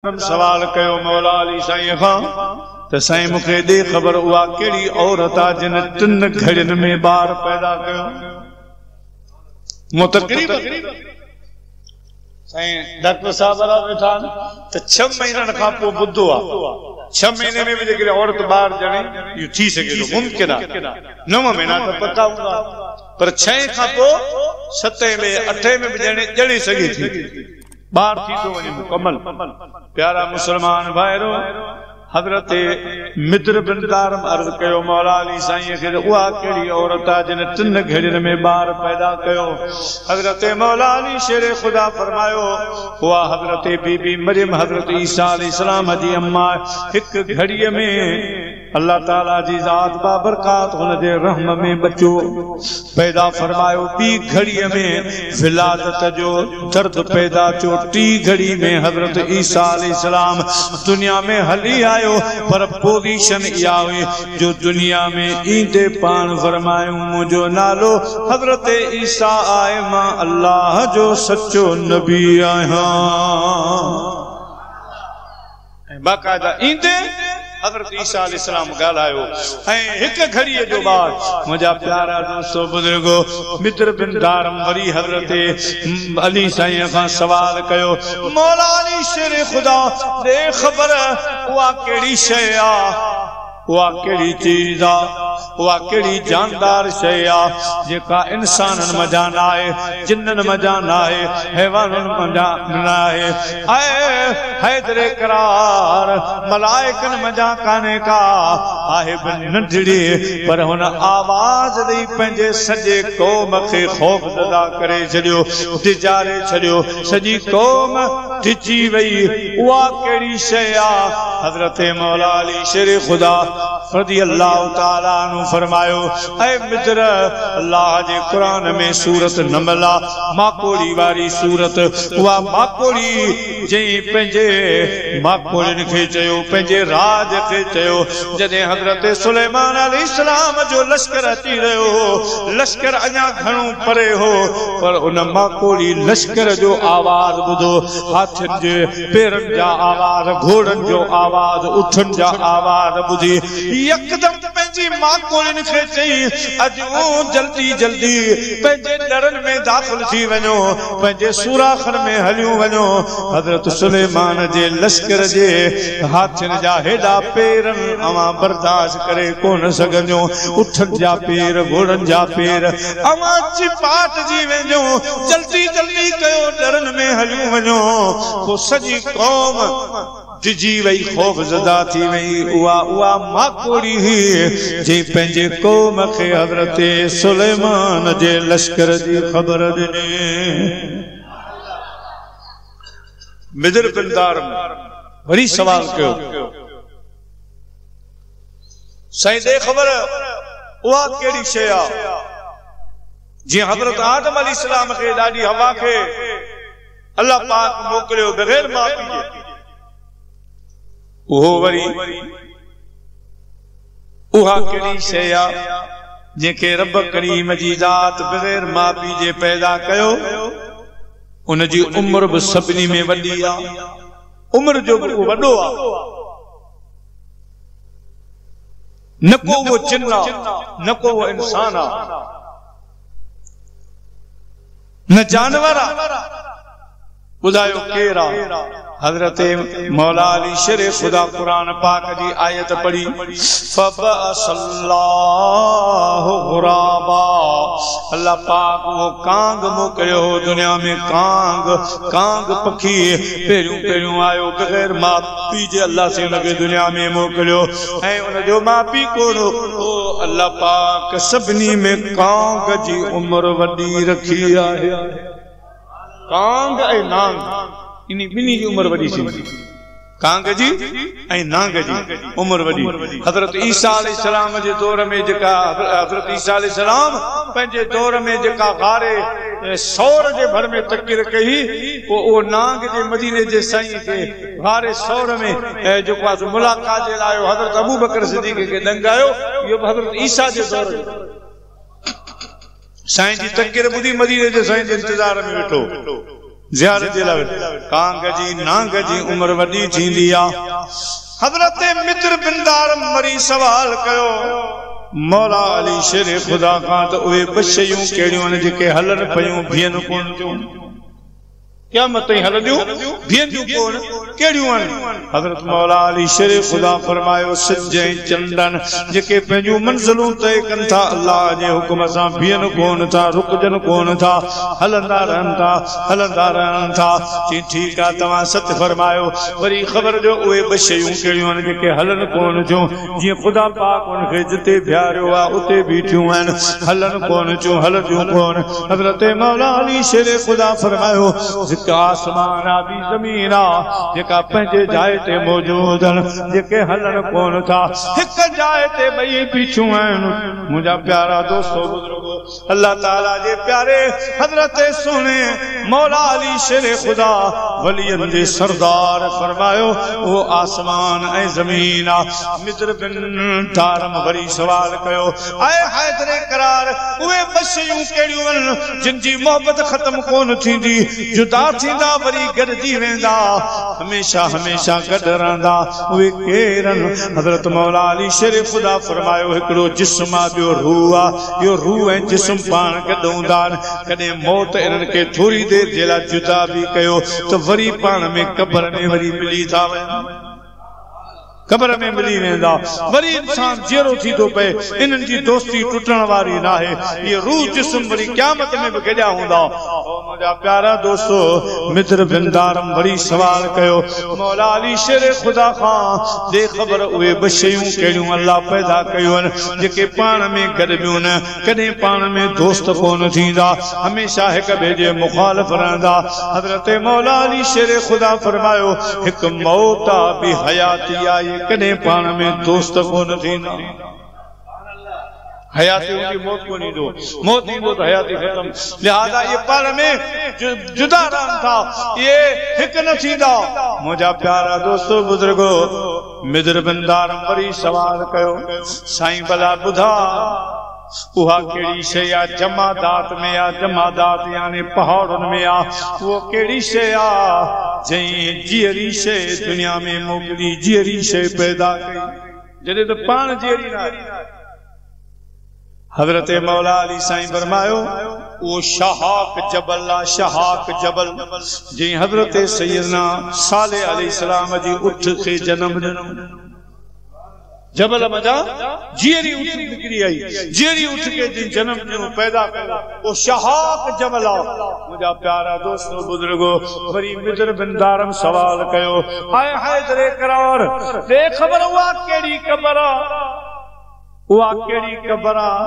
सवाल कयो मौला अली साईं खां त साईं मूंखे दे ख़बर उहा कहिड़ी औरत आहे जिन 3 घड़ियुनि में ॿार पैदा कयो। मूं तकरीबन साईं डॉक्टर साहब वारा वेठा त 6 महीननि खां पोइ ॿुधो आहे 6 महीने में भी जेकॾहिं औरत ॿार ॼणे इहो थी सघे थो, मुमकिन आहे। 9 महीना त पक्का हूंदा पर 6 खां पोइ 7 में 8 में भी ॼणे सघे थी, बार थी तो वने मुकम्मल। प्यारा मुसलमान भाइरो हजरत मिद्र बिन दारम अर्ज कयो मौला अली साईं खे उहा कहिड़ी औरत आहे जिन 3 घड़ियुनि में ॿार पैदा कयो। हजरत मौला अली शेर खुदा फरमायो उहा हजरत बीबी मरियम हजरत ईसा अलैहिस्सलाम जी अम्मा। हिक घड़ीअ में अल्लाह ताला जी ज़ात बाबरकात हुन जे रहम में बच्चो पैदा फरमायो। ॿी घड़ीअ में विलादत जो दर्द पैदा थियो। 3 घड़ी में हजरत ईसा अलैहिस्सलाम दुनिया में हली आयो पर पोजीशन इहा हुई जो दुनिया में ईंदे पाण फरमायो मुंहिंजो नालो हजरत ईसा आहे, मां अल्लाह जो सचो नबी आहियां। बाक़ायदा ईंदे हजरत ईसा अलैहिस्सलाम ॻाल्हायो। ऐं हिक घड़ीअ जो बाद मुंहिंजा प्यारा दोस्तो बुजुर्गो मिद्र बिन दारम वरी हजरत अली साईं खां सवाल कयो मौला अली शेर खुदा दे ख़बर उहा कहिड़ी शइ आहे, उहा कहिड़ी चीज आहे, उहा कहिड़ी जानदार शइ आहे जेका इंसाननि मज़ा न आहे, जिन्ननि मज़ा न आहे, हैवाननि मज़ा न आहे, हैदरे करार मलाइकनि मज़ा कान्हे का आहे नंढड़ी पर हुन आवाज़ ॾेई पंहिंजे सॼे क़ौम खे ख़ौफ़ज़दा करे छॾियो, डिॼारे छॾियो, सॼी क़ौम डिॼी वई। उहा कहिड़ी शइ आहे? हज़रत मौला अली शेर खुदा रज़ी अल्लाह ताला अन्हु फरमायो ऐ मित्र अल्लाह जे कुरान में सूरत नमल माकोड़ी वारी सूरत, उहा माकोड़ी जंहिं पंहिंजे माकोड़ियुनि खे चयो, पंहिंजे राज खे चयो जॾहिं हज़रत सुलेमान अलैहिस्सलाम जो लश्कर अची रहियो हो, लश्कर अञा घणो परे हो पर उन माकोड़ी लश्कर जो आवाज़ ॿुधो, हाथियुनि जे पेरनि जा आवाज़, घोड़नि जो आवाज़, उठनि जा आवाज़ ॿुधी यकदम पंहिंजी माकोड़ियुनि खे चई अॼु जल्दी जल्दी पंहिंजे दरनि में दाख़िल थी वञो, पंहिंजे सुराखनि में हलियूं वञो। हज़रत सुलेमान जे लश्कर जे हाथियुनि जा हेॾा पेर अवां बर्दाश्त करे कोन सघंदो, उठनि जा पेर, घोड़नि जा पेर, अवां चिपाट जी वेंदो, जल्दी जल्दी कयो दरनि में हलियूं वञो। पोइ सॼी क़ौम डिॼी वई, ख़ौफ़ज़दा थी वई। उहा माकोड़ी हुई जंहिं पंहिंजे क़ौम खे हज़रत सुलेमान जे लश्कर जी ख़बर ॾिनी। मिद्र बिन दारम वरी सवाल कयो साईं दे ख़बर उहा कहिड़ी शइ आहे जीअं हज़रत आदम अलैहिस्सलाम खे ॾाढी हवा खे अल्लाह पाक मोकिलियो बग़ैर माउ पीउ जे, उहो वरी उहा कहिड़ी शइ आहे जंहिंखे रब करीम जी ज़ात बग़ैर माउ पीउ जे पैदा कयो, उनजी उम्र बि सभिनी में वॾी आहे, उम्र जो बि वॾो आहे, न को वो चिन्न आहे, न को वो इंसान आहे, न जानवर आहे। ॿुधायो केरु आहे? हजरत मौला अली शेर खुदा कुरान पाक जी आयत पढ़ी फबअसल्लाहु गुराबा, अल्लाह पाक वो कांग मोकिलियो दुनिया में, कांग पखी पहिरियों आयो बग़ैर माउ पीउ जे, अल्लाह से हुनखे दुनिया में मोकिलियो ऐं उनजो माउ पीउ कोन हो। अल्लाह पाक सभिनी में कांग जी उम्र वॾी रखी आहे। कांग ऐं नांग इन ॿिन्ही जी उम्र वॾी थी, कांग जी ऐं नांग जी उम्र वॾी। हज़रत ईसा अलैहिस्सलाम जे दौर में जेका हज़रत ईसा अलैहिस्सलाम पंहिंजे दौर में जेका गारे सौर जे भर में तकीर कई, पोइ उहो नांग जे मदीने जे साईं खे गारे सौर में जेको आहे मुलाक़ात जे लाइ हज़रत अबू बकर सिद्दीक़ खे ॾंगायो। इहो हज़रत ईसा जे दौर में साईं जी तकीर ॿुधी मदीने जे साईं जे इंतज़ार में वेठो। ज़ियारत जे लाइ कांग जी नांग जी उम्र वॾी थींदी आहे। हज़रत मित्र बिन दारम वरी सवाल कयो मौला अली शेर खुदा खां त उहे ॿ शयूं कहिड़ियूं आहिनि जेके हलनि पयूं बीहनि कोन थियूं, क़यामत ताईं हलंदियूं बीहंदियूं कोन, कहिड़ियूं आहिनि? हज़रत मौला अली शेर खुदा फरमायो सिज ऐं चंडन जेके पंहिंजूं मंज़िलूं तय कनि था अल्लाह जे हुकुम सां बीहनि कोन था, रुकजनि कोन था, हलंदा रहनि था, हलंदा रहनि था। चई ठीकु आहे तव्हां सच फरमायो। वरी ख़बर ॾियो उहे ॿ शयूं कहिड़ियूं आहिनि जेके हलनि कोन थियूं, जीअं ख़ुदा पाक उनखे जिते बीहारियो आहे उते बीठियूं आहिनि, हलनि कोन थियूं, हलंदियूं कोन। हज़रत मौला अली शेर खुदा फरमायो आसमान आ बि ज़मीन आ जेका पंहिंजे जाइ ते मौजूद आहिनि, जेके हलनि कोन था, हिक जाइ ते ॿई बीठियूं आहिनि। मुंहिंजा प्यारा दोस्तो बुज़ुर्गो, अल्लाह ताला जे प्यारे हज़रत सोने मौला अली शेर खुदा वलियनि जे सरदार फरमायो वो आसमान ऐं ज़मीन आ। मित्र बिन दारम वरी सवाल कयो आए हैदरे करार उहे ॿ शयूं कहिड़ियूं आहिनि जिन जी मोहबत ख़त्म कोन थींदी, जुदा थींदा वरी गॾिजी वेंदा, हमेशा हमेशा गॾु रहंदा, उहे केर आहिनि? हज़रत मौला अली शेर खुदा फरमायो हिकिड़ो जिस्म आहे, ॿियो रूह आहे। इहो रूह ऐं जिस्म पाण गॾु हूंदा आहिनि। कॾहिं मौत इन्हनि खे थोरी देरि जे लाइ जुदा बि कयो त वरी पाण में कब्र में वरी मिली था वञनि, कब्र में मिली वेंदा, वरी इंसान जहिड़ो थी थो पए। इन्हनि जी दोस्ती टुटण वारी न आहे। ये रूह जिस्म वरी क़यामत में बि गॾिया हूंदा। मुंहिंजा प्यारा दोस्तो, मित्र बिन दारम वरी सवाल कयो मौला अली शेर खुदा खां दे ख़बर उहे ॿ शयूं कहिड़ियूं अल्लाह पैदा कयूं आहिनि जेके पाण में गॾिबियूं न, कॾहिं पाण में दोस्त कोन थींदा, हमेशा हिक ॿिए जे मुखालिफ़ रहंदा। हज़रत मौला अली शेर खुदा फरमायो हिकु मौत आहे बि हयाती आहे, कॾहिं पाण में दोस्त कोन थींदा। हयाती हूंदी मौत कोन ईंदो, मौत ईंदो त हयाती ख़तम। लिहाज़ा ये पाण में जुदा रहनि था, ये हिकु न थींदा। मुंहिंजा प्यारा दोस्तो बुज़ुर्गो, मित्र बिन दारम वरी सवाल कयो साईं भला ॿुधा उहा कहिड़ी शइ आहे जमादात में आहे, जमादात यानी पहाड़नि में आहे, उहो कहिड़ी शइ आहे जंहिं जीअरी शइ दुनिया में मोकिली, जीअरी शइ पैदा कई जॾहिं त पाण जीअरी न आहे। हज़रत मौला अली साईं फरमायो वो शहाक जबल आहे, शहाक जबल जंहिं हज़रत सैयदना सालेह अलैहिस्सलाम जी उठ खे जन्म ॾिनो। जबल मजा जीअरी उठ निकिरी आई, जीअरी उठ के जिन जन्म ॾिनो पैदा कयो, वो शहाक जबल आहे। मुंहिंजा प्यारा दोस्तो बुज़ुर्गो, वरी मित्र बिन दारम सवाल कयो हाय हैदरे करार दे ख़बर उहा कहिड़ी क़बर आहे, उहा कहिड़ी क़बर आहे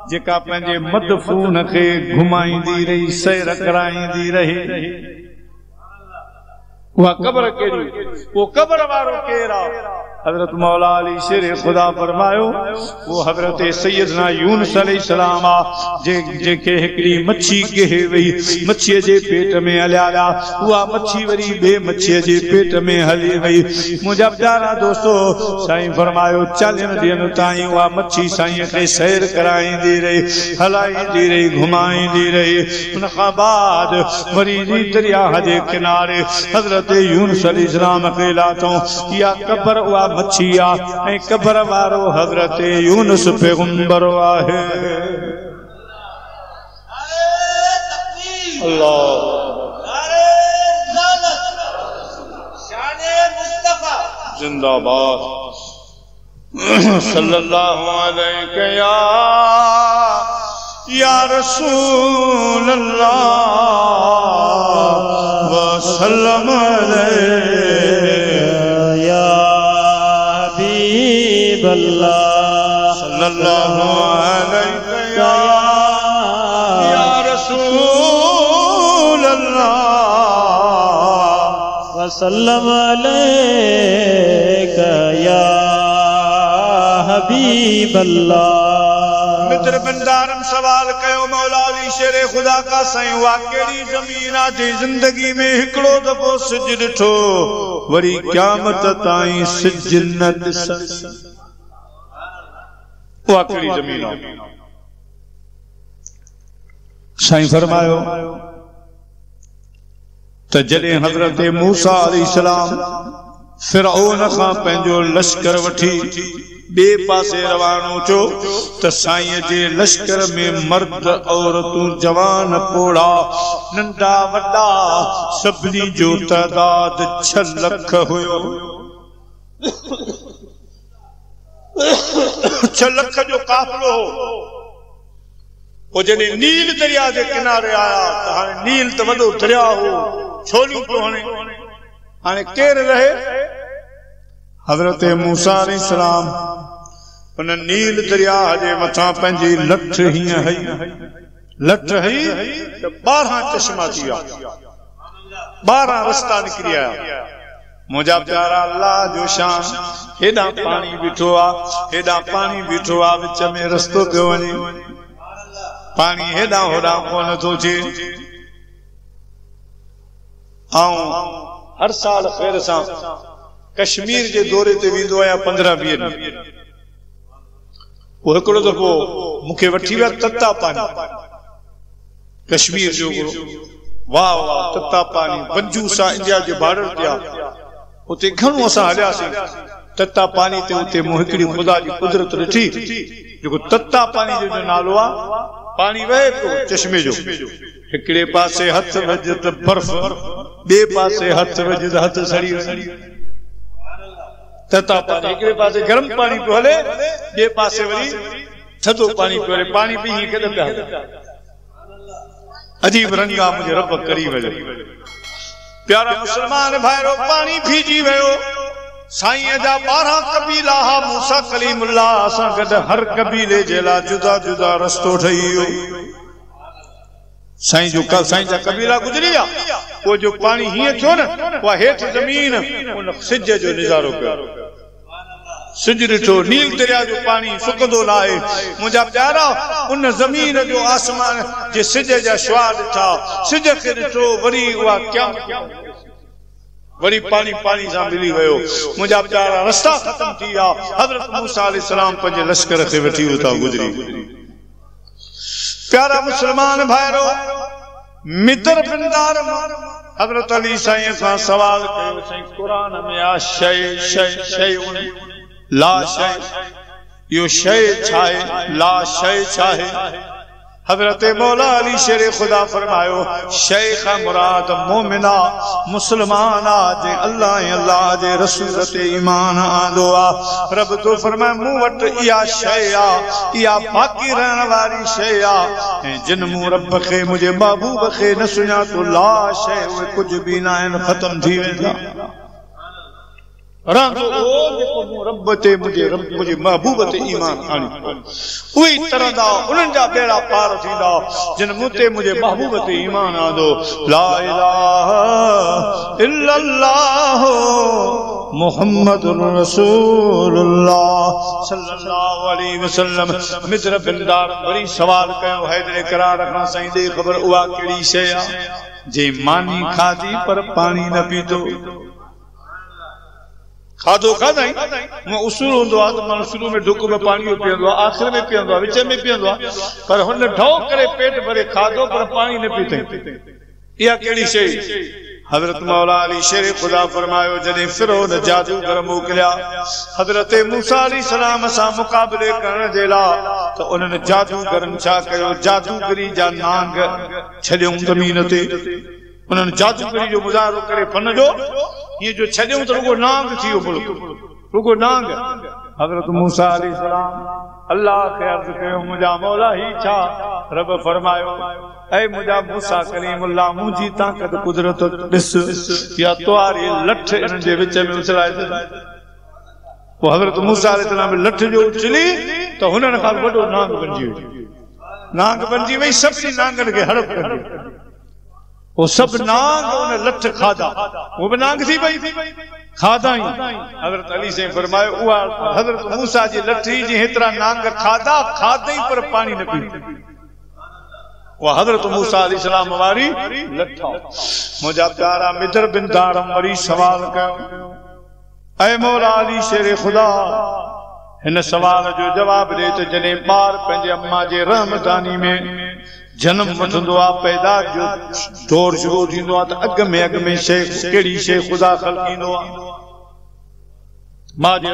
जेका पंहिंजे मदफून खे घुमाईंदी रही, सैर कराईंदी रही। उहा क़बर कहिड़ी, वो क़बर वारो केरु आहे? हज़रत मौला अली शेर खुदा फरमायो वो हज़रत सैयदना यूनुस अलैहिस्सलाम जेके हिकिड़ी मच्छी ॻहे वई, मच्छीअ जे पेट में हलिया विया, उहा मच्छी वरी ॿिए मच्छीअ जे पेट में हली वई। मुंहिंजा प्यारा दोस्तो, साईं फरमायो 40 ॾींहंनि ताईं उहा मच्छी साईं खे सैर कराईंदी रही, हलाईंदी रही, घुमाईंदी रही। उन खां बाद वरी दरिया जे किनारे हज़रत यूनुस अलैहिस्सलाम खे लाथऊं। इहा क़बर उहा मच्छी आहे ऐं क़बर वारो हज़रत यूनुस पैगंबर आहे। अल्लाह जिंदाबाद सल्लल्लाहु अलैहि या रसूल अल्लाह व सल्लम अलैहि या हबीब अल्लाह सल्लल्लाहु अलैहि या रसूल अल्लाह व सल्लम अलैहि या हबीब अल्लाह। मित्र बिन दारम सवाल कयो मौला अली शेर खुदा का साईं उहा कहिड़ी ज़मीन आहे जे ज़िंदगी में हिकिड़ो दफ़ो सिज ॾिठो वरी क़यामत ताईं सिज न ॾिसंदि? उहा कहिड़ी ज़मीन आहे? साईं फरमायो त जॾहिं हज़रत मूसा अलैहिस्सलाम फिरौन खां पंहिंजो लश्कर वठी बे पासे रवानो चो त साईं जे लश्कर में मर्द औरतूं जवान पोड़ा नंढा वॾा सभिनी जो तइदाद 6 लख हुयो। 6 लख जो काफ़िलो हो। वो जॾहिं नील दरिया जे किनारे आया त हाणे नील त वॾो दरिया हो, छोलियूं पियो हणे। हाणे केरु रहे? हज़रत मूसा अलैहिस्सलाम उन नील दरिया जे मथां पंहिंजी लठ हीअं हई त 12 चश्मा थी विया, 12 रस्ता निकिरी आया। मुंहिंजा प्यारा अल्लाह जो शान, हेॾां पाणी बीठो आहे, हेॾां पाणी बीठो आहे, विच में रस्तो पियो वञे, पाणी हेॾां होॾां कोन थो थिए। हर साल ख़ैर सां कश्मीर जे दौरे ते वेंदो आहियां 15-20 ॾींहं। वो हिकिड़ो दफ़ो मूंखे वठी विया तत्ता पानी, कश्मीर जो वाह वाह तत्ता पानी, बंजूसा इंडिया जे बॉर्डर ते आहे। उते घणो असां हलियासीं तत्ता पानी ते। उते मूं हिकिड़ी ख़ुदा जी कुदरत ॾिठी, जेको तत्ता पानी जो नालो आहे। पानी वहे पियो चश्मे जो, हिकिड़े पासे हथ विझ त बर्फ, ॿिए पासे हथ विझ त हथ सड़ी वञे। तत्ता पानी, हिकिड़े पासे गरम पानी पियो हले, ॿिए पासे वरी थधो पानी पियो हले। पानी पी केॾा पिया हले, अजीब रंग आहे मुंहिंजे रब करी वियो। प्यारा मुस्लमान भाइरो, पानी भीजी वियो। साईं जा 12 कबीला हा, मूसा कलीमुल्लाह सां गॾु हर कबीले जे लाइ जुदा जुदा रस्तो ठही वियो। साईं जा कबीला गुजरी विया। वो जो पानी हीअं थियो न, उहा हेठि ज़मीन उन सिज जो नज़ारो कयो। सिज ॾिठो, नील दरिया जो पानी सुकंदो न आहे। मुंहिंजा प्यारा, उन ज़मीन जो आसमान जे सिज जा शुआ ॾिठा, सिज खे ॾिठो, वरी उहा क़यामत, वरी पानी पानी सां मिली वियो। मुंहिंजा प्यारा, रस्ता ख़त्म थी विया। हज़रत मूसा अलैहिस्सलाम पंहिंजे लश्कर खे वठी उतां गुजरी। प्यारा मुस्लमान भाइरो, मित्र बिंदार हज़रत अली साईं खां सवाल कयो, साईं क़ुरान में आ शय शय शय ला शय, यो शय छा आहे, ला शय छा आहे? हज़रत मौला अली शेर खुदा फरमायो, शेख मुराद मोमिना मुसलमाना जे अल्लाह ऐं अल्लाह जे रसूल ते ईमान आंदो आहे। रब तो फरमाए, मूं वटि इहा शइ आहे, इहा बाक़ी रहण वारी शइ आहे, ऐं जिन मूं रब खे, मुंहिंजे महबूब खे न सुञातो, ला शइ, उहे कुझु बि न आहिनि, ख़तम थी वेंदा। रहंदो ओ जेको मूं रब ते, मुंहिंजे महबूब ते ईमान आणी, उही तरंदा, उन्हनि जा बेड़ा पार थींदा जिन मूं ते, मुंहिंजे महबूब ते ईमान आंदो। ला इलाहा इल्लल्लाह मुहम्मदुर रसूलुल्लाह सल्लल्लाहु अलैहि वसल्लम। मित्र बिंदार वरी सवाल कयो, हैदर करार खां, साईं ॾे ख़बर उहा कहिड़ी शइ आहे जे मानी खाधी पर पाणी न पीतो? खाधो खाधाई, उसूल हूंदो आहे त माण्हू शुरू में ढुक में पाणी पीअंदो आहे, आख़िर में पीअंदो आहे, विच में पीअंदो आहे, पर हुन ढो करे पेट भरे खाधो पर पाणी न पीतई। इहा कहिड़ी शइ? हज़रत मौला अली शेर खुदा फरमायो, जॾहिं फिरौन जादूगर मोकिलिया हज़रत मूसा अलैहिस्सलाम सां मुक़ाबले करण जे लाइ, त उन्हनि जादूगरनि छा कयो, जादूगरी जा नांग छॾियऊं ज़मीन ते। उन्हनि जादूगरी जो मुज़ाहिरो करे फन जो ये जो छॾियऊं त रुगो नांग थी वियो मुल्क, रुगो नांग। हज़रत मूसा अलैहिस्सलाम अल्लाह खे अर्ज़ कयो, मुंहिंजा मौला ही छा? रब फरमायो, ऐ मुंहिंजा मूसा कलीमुल्लाह, मुंहिंजी ताक़त कुदरत ॾिस, या तुआरी लठ इन्हनि जे विच में उछलाए दे। पोइ हज़रत मूसा अलैहिस्सलाम लठ जो उछली त हुननि खां वॾो नांग बणिजी वियो। नांग बणिजी वई, सभिनी नांगनि खे हड़प कंदी। वो सब नांग उन लठ खाधा, वो भी नांग थी वई, खाधा ही। हज़रत अली से फरमायो, उहा हज़रत मूसा जी लठी जी हेतिरा नांग खाधा, खाधई पर पानी न पी। वो हज़रत मूसा अलैहिस्सलाम वारी लठ। मुंहिंजा प्यारा मित्र बिंदारम वरी सवाल कयो, ऐ मौला अली शेर खुदा, हिन सवाल जो जवाब ॾे त जॾहिं ॿार पंहिंजे अम्मा जे रहमदानी में जन्म वठंदो आ पैदा जो दौर शुरू थींदो आ त अग में शइ कहिड़ी शइ ख़ुदा ख़लकींदो आ। मां जे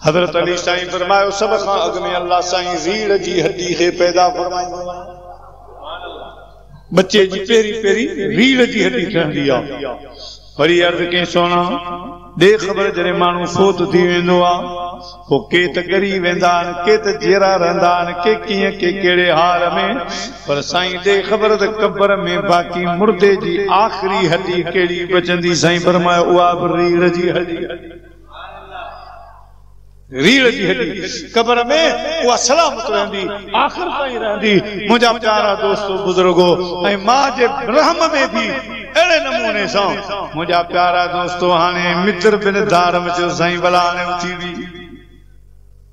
हज़रत अली साईं फरमायो सब खां अग में अल्लाह साईं रीढ़ जी हड्डी खे पैदा फरमाईंदो आ। बच्चे जी पेरी पेरी रीढ़ जी हड्डी ठहंदी आ। वरी अर्ज़ कई सोना दे ख़बर जॾहिं माण्हू फोत थी वेंदो आ पोइ के त ॻरी वेंदा आहिनि, के त जहिड़ा रहंदा आहिनि, के कीअं के कहिड़े हाल में, पर साईं दे ख़बर त कब्र में बाक़ी मुर्दे जी आख़िरी हड्डी कहिड़ी बचंदी, साईं फरमायो उहा बि रीढ़ जी हड्डी। रीढ़ जी हड्डी कब्र में उहा सलामत रहंदी, आख़िर ताईं रहंदी। मुंहिंजा प्यारा दोस्तो बुज़ुर्गो ऐं मां जे रहम में भी अहिड़े नमूने सां मुंहिंजा प्यारा दोस्तो हाणे मित्र बिन दारम चयो साईं भला हाणे उथी बि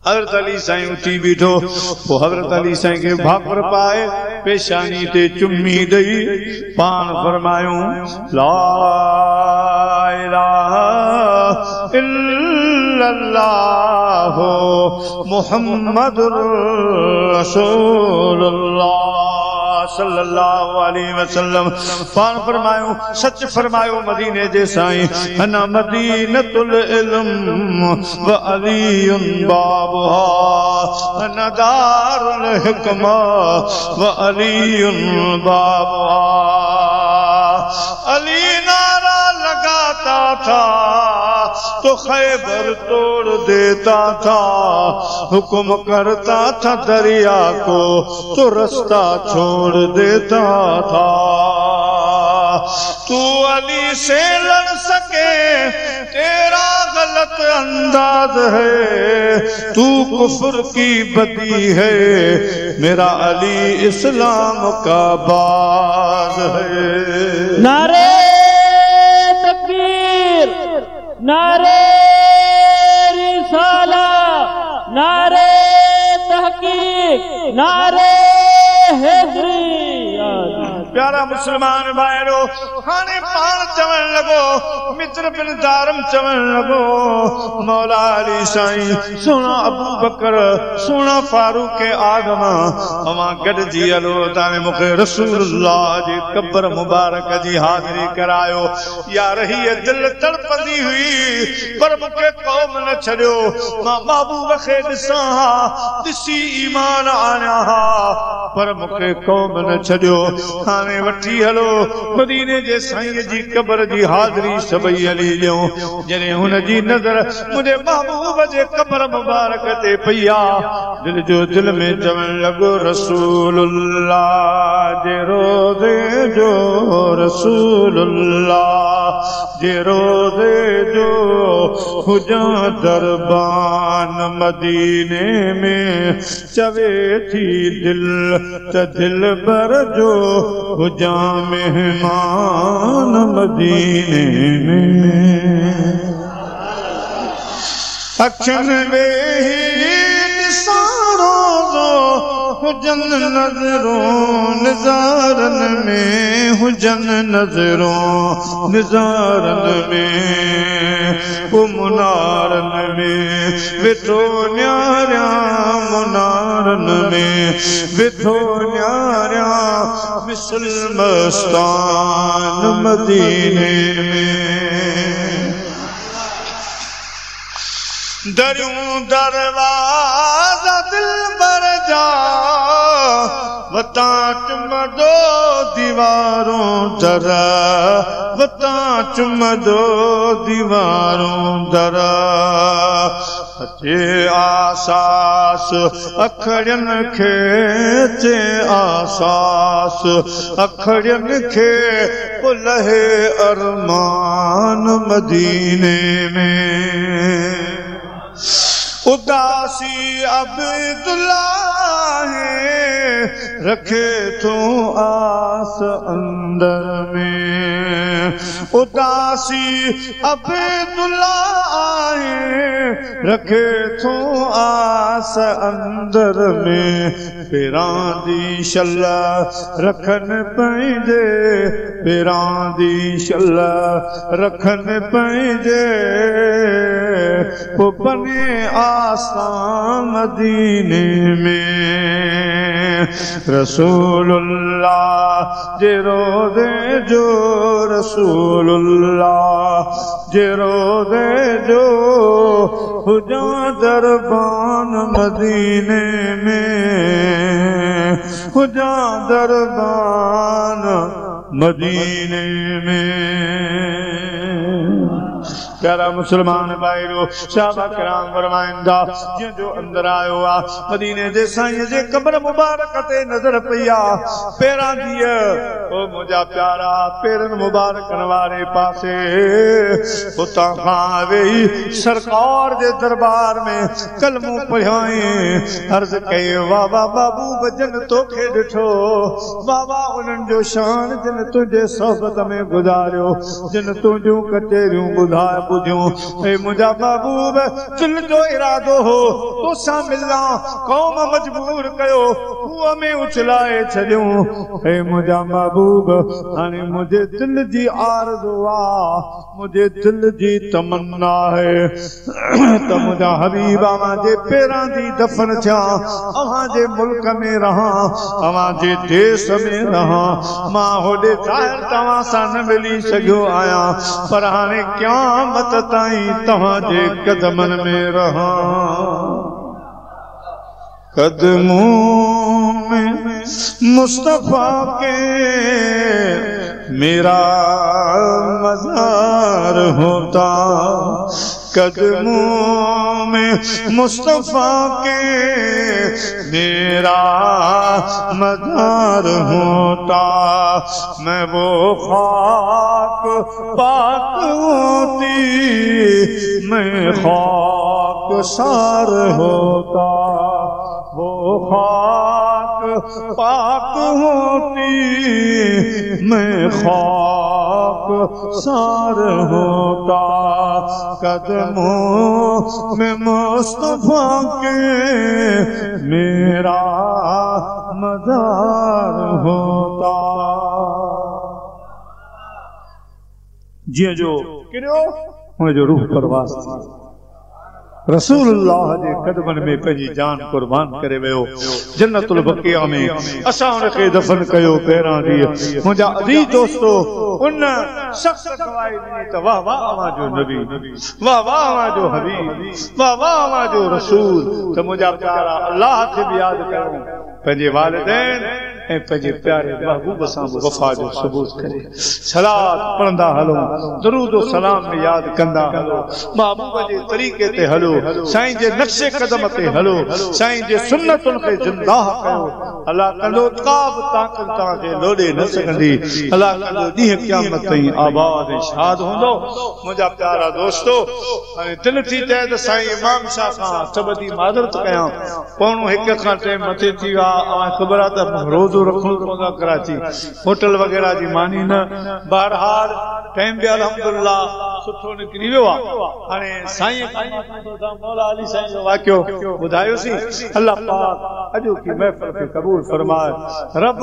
हज़रत अली साईं उथी बीठो। पोइ हज़रत अली साईं खे भाकुर पाए पेशानी ते चुम्मी ॾेई पाण फरमायूं ला इलाहा इल्लल्लाह मुहम्मदुर रसूलुल्लाह सल्लल्लाहु अलैहि वसल्लम। पाण फरमायो सच फरमायो मदीने जे साईं अना मदीनतुल इल्म व अलीयुन बाबुहा अना दारुल हिकमा व अलीयुन बाबुहा। अली नारा लगाता था तो खैबर तोड़ देता था, हुक्म करता था दरिया को तो रास्ता छोड़ देता था। तू अली से लड़ सके तेरा गलत अंदाज है, तू कुफ्र की बदी है, मेरा अली इस्लाम का बाज है। नारे तकबीर, नारे रिसाला, नारे तहकीक, नारे हैदरी। प्यारा मुसलमान भाइरो हाणे पाण चवण लॻो मित्र बिन दारम चवण लॻो मौला अली साईं सोना अबू बकर सोना फारूक आदम अवां गॾिजी हलो ताणे मूंखे रसूलुल्लाह जे कब्र मुबारक जी हाज़िरी करायो। यार हीअ दिल तड़पंदी हुई पर मूंखे क़ौम न छॾियो, मां महबूब खे ॾिसां हा ॾिसी ईमान आणिया हा पर मूंखे क़ौम न छॾियो। हाणे वठी हलो मदीने जे साईं जी कब्र जी हाज़िरी सभई हली ॾियूं। जॾहिं हुन जी नज़र मुंहिंजे महबूब जे कब्र मुबारक ते पई आ दिल जो दिल में चवण लॻो रसूलुल्लाह जे रोज़े जो, रसूलुल्लाह जे रोज़े जो हुजां दरबान मदीने में चवे थी दिल त दिल बर जो हुजां मेहमान मदीने में। अखियुन वेही ॾिसां हुजन नज़रों निज़ारन में, हुजन नज़रों निज़ारन में, वो मुनारन में वेठो न्यारिया, मुनारन में वेठो न्यारिया मिसल मस्तान मदीने में। दरियूं दरवाज़ा दिल बर जा वता चुमदो दीवारों दरा, वता चुमदो दीवारों दरा। अचे आसास अखड़ियन खे, अचे आसास अखड़ियन खे पुलहे अरमान मदीने में। उदासी अब्दुल्लाह रखे तो आस अंदर में, उदासी अब्दुल्लाह रखे तो आस अंदर में। पेरां दी शल्ला रखन पैंजे, पेरां दी शल्ला रखन पैंजे, वो बने आसान मदीने में रसूलुल्लाह जे रोज़े जो रसूलुल्लाह जे रोज़े जो हुजा दरबान मदीने में हुजा दरबान मदीने में। प्यारा मुसलमान भाईरो साहबा किराम फरमाइंदा जो अंदर आयो आ मदीने जे साईं जे कब्र मुबारक ते नजर पिया पेरा दिया ओ मुझा प्यारा पेरन मुबारकन वाले पासे उता खां वेही सरकार जे दरबार में कलमू पढ़ाए अर्ज कई वाह बाबू बजन तोखे ॾिठो बाबा उन्हनि जो शान जिन तुझे सोहबत में गुजारियो जिन तुझियूं कचेरियूं ॿुधाए बुझूं ए मुझा महबूब दिल जो इरादो हो तोसां मिलना कौम मजबूर कयो कुआ में उछलाए छॾियूं ए मुझा महबूब हाणे मुझे दिल जी आरज़ू आ मुझे दिल जी तमन्ना है त मुझा हबीब अवां जे पेरां दी दफन थिया अवां जे मुल्क में रहा अवां जे देश में रहा मां होॾे ज़ाहिर तव्हां सां न मिली सघियो आहियां पर हाणे क़यामत ताईं तव्हांजे कदमन में रहा कदमों में मुस्तफा के मेरा मज़ार होता कदमों में मुस्तफा के मेरा मज़ार होता मैं वो खाक पाक होती मैं खाक सार होता वो खाक पाक होती मैं खाक सार होता कदमों में मुस्तफा के मेरा मज़ार होता। जी जो किरियो मुझे रूह परवास थी रसूलुल्लाह जे कदमन में पंहिंजी जान कुर्बान करे वियो जन्नतुल बकिया में असां उनखे दफन कयो पहिरां ॾींहुं मुंहिंजा अज़ीज़ दोस्तो उन शख्स गवाही ॾिनी त वाह वाह अवां जो नबी वाह वाह अवां जो हबीब वाह वाह अवां जो रसूल त मुंहिंजा प्यारा अल्लाह खे बि यादि कयूं पंहिंजे वालिदैन ऐं पंहिंजे प्यारे महबूब सां वफ़ा जो सबूत करे सलात पढ़ंदा हलो दरूद सलाम में यादि कंदा हलो महबूब जे तरीक़े ते हलो साईं जे नक्शे कदम ते हलो साईं जे सुन्नतुनि खे ज़िंदा कयो अल्लाह कंदो का बि ताक़त तव्हांखे लोॾे न सघंदी अल्लाह कंदो ॾींहुं क़यामत ताईं आबाद ऐं शाद हूंदो। मुंहिंजा प्यारा दोस्तो हाणे दिलि थी चए त साईं इमाम शाह खां सबदी माज़रत कयां पौणो 1 खां 3 मथे थी विया ख़बर आहे त रोज़ रखणो पवंदो आहे कराची होटल वग़ैरह जी मानी न बहरहाल टाइम बि अल्हम्दुलिल्लाह सुठो निकिरी वियो आहे। हाणे साईं मौला अली साईं जो वाक़ियो ॿुधायोसीं अल्लाह पाक अॼु की महफ़िल खे क़बूल फरमाए रब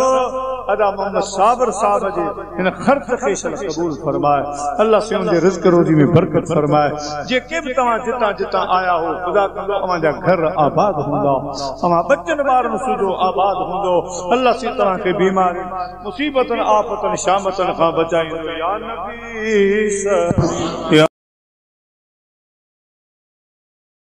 अदा मोहम्मद साबिर साहब जे हिन ख़र्च खे क़बूल फरमाए अल्लाह से उनजे रिज़्क़ रोज़ी में बरकत फरमाए जेके बि तव्हां जितां जितां आया हो ख़ुदा कंदो अवांजा घर आबाद हूंदा अवां बचनि ॿारनि सूजो आबाद हूंदो अल्लाह से तव्हांखे बीमारी मुसीबतनि आफ़तनि शामतनि खां बचाईंदो या नबी